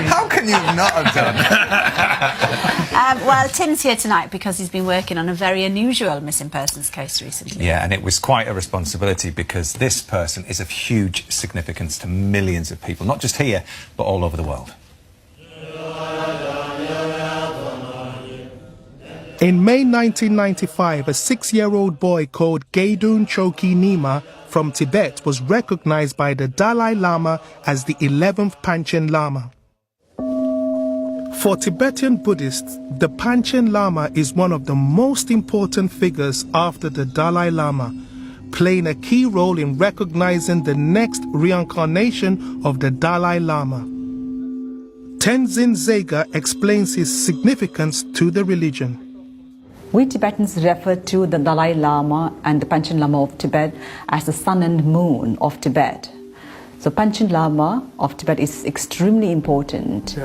How can you not have done? Well, Tim's here tonight because he's been working on a very unusual missing persons case recently. Yeah, and it was quite a responsibility because this person is of huge significance to millions of people, not just here, but all over the world. In May 1995, a 6-year-old boy called Gedun chokyie nyima from Tibet was recognized by the Dalai Lama as the 11th Penchen Lama. For Tibetan Buddhists, the Penchen Lama is one of the most important figures after the Dalai Lama, playing a key role in recognizing the next reincarnation of the Dalai Lama. Tenzin Zega explains his significance to the religion. We Tibetans refer to the Dalai Lama and the Penchen Lama of Tibet as the sun and moon of Tibet. So Penchen Lama of Tibet is extremely important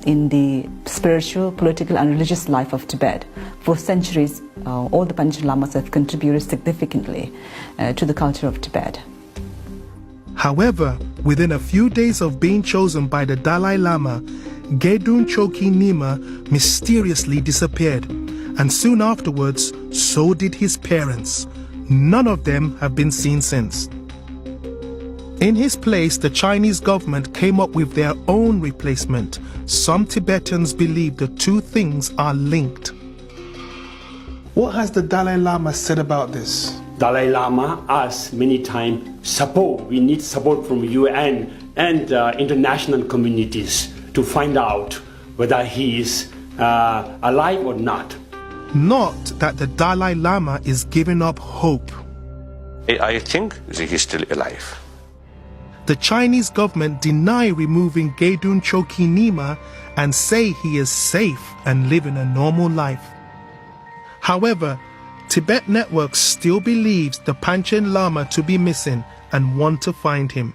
in the spiritual, political and religious life of Tibet. For centuries, all the Penchen Lamas have contributed significantly to the culture of Tibet. However, within a few days of being chosen by the Dalai Lama, Gedun chokyie nyima mysteriously disappeared, and soon afterwards, so did his parents. None of them have been seen since. In his place, the Chinese government came up with their own replacement. Some Tibetans believe the two things are linked. What has the Dalai Lama said about this? Dalai Lama asked many times support. We need support from UN and international communities to find out whether he is alive or not. Not that the Dalai Lama is giving up hope. I think he's still alive. The Chinese government deny removing Gedun chokyie nyima and say he is safe and living a normal life. However, Tibet Network still believes the Penchen Lama to be missing and want to find him.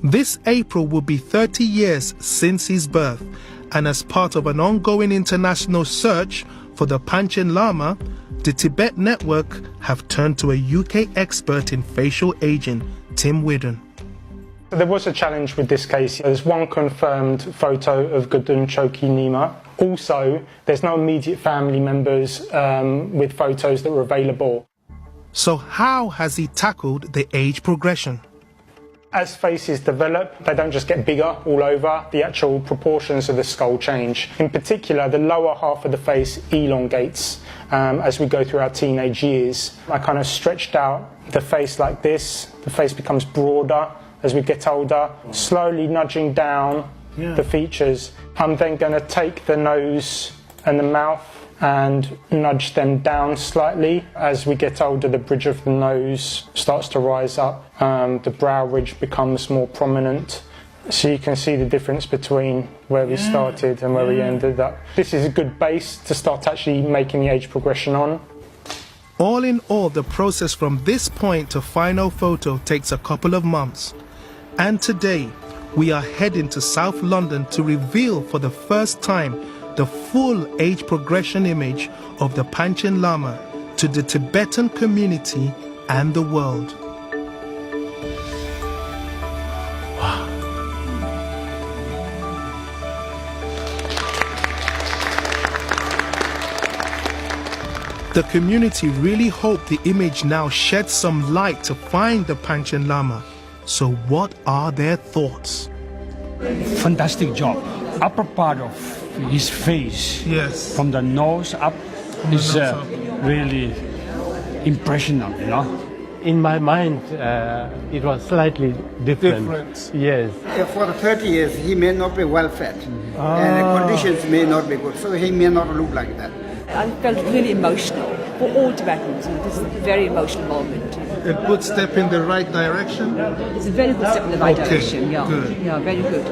This April will be 30 years since his birth, and as part of an ongoing international search for the Penchen Lama, the Tibet Network have turned to a UK expert in facial aging, Tim Widden. There was a challenge with this case. There's one confirmed photo of Gedun chokyie nyima. Also, there's no immediate family members with photos that were available. So how has he tackled the age progression? As faces develop, they don't just get bigger all over, the actual proportions of the skull change. In particular, the lower half of the face elongates as we go through our teenage years. I kind of stretched out the face like this. The face becomes broader as we get older, slowly nudging down the features. I'm then going to take the nose and the mouth and nudge them down slightly. As we get older, the bridge of the nose starts to rise up. The brow ridge becomes more prominent. So you can see the difference between where we started and where we ended up. This is a good base to start actually making the age progression on. All in all, the process from this point to final photo takes a couple of months. And today, we are heading to South London to reveal for the first time the full age progression image of the Penchen Lama to the Tibetan community and the world. Wow. The community really hope the image now sheds some light to find the Penchen Lama. So what are their thoughts? Fantastic job. Upper part of his face, from the nose up, is really impressionable, you know. In my mind, it was slightly different. Yes. For 30 years, he may not be well fed, and the conditions may not be good, so he may not look like that. I felt really emotional for all Tibetans. This is a very emotional moment. A good step in the right direction? It's a very good step in the right direction, yeah. Good. Yeah, very good.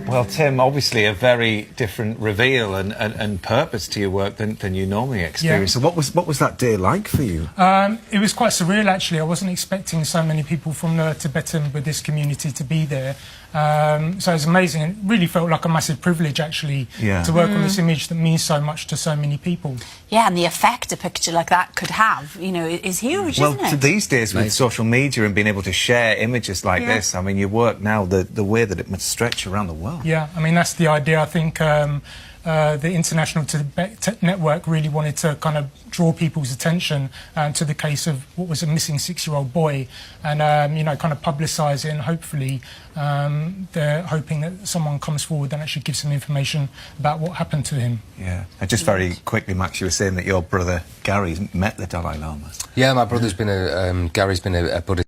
Well, Tim, obviously a very different reveal and purpose to your work than you normally experience. Yeah. So what was that day like for you? It was quite surreal, actually. I wasn't expecting so many people from the Tibetan Buddhist community to be there. So it was amazing. It really felt like a massive privilege, actually, to work on this image that means so much to so many people. Yeah, and the effect a picture like that could have, you know, is huge, isn't it? Well, these days with social media and being able to share images like this, I mean, your work now, the way that it must stretch around the world. Yeah, I mean, that's the idea. I think the International Tibet Network really wanted to kind of draw people's attention to the case of what was a missing 6-year-old boy and, you know, kind of publicise it, and hopefully they're hoping that someone comes forward and actually gives some information about what happened to him. Yeah. And just very quickly, Max, you were saying that your brother Gary's met the Dalai Lama. Yeah, my brother's been Gary's been a Buddhist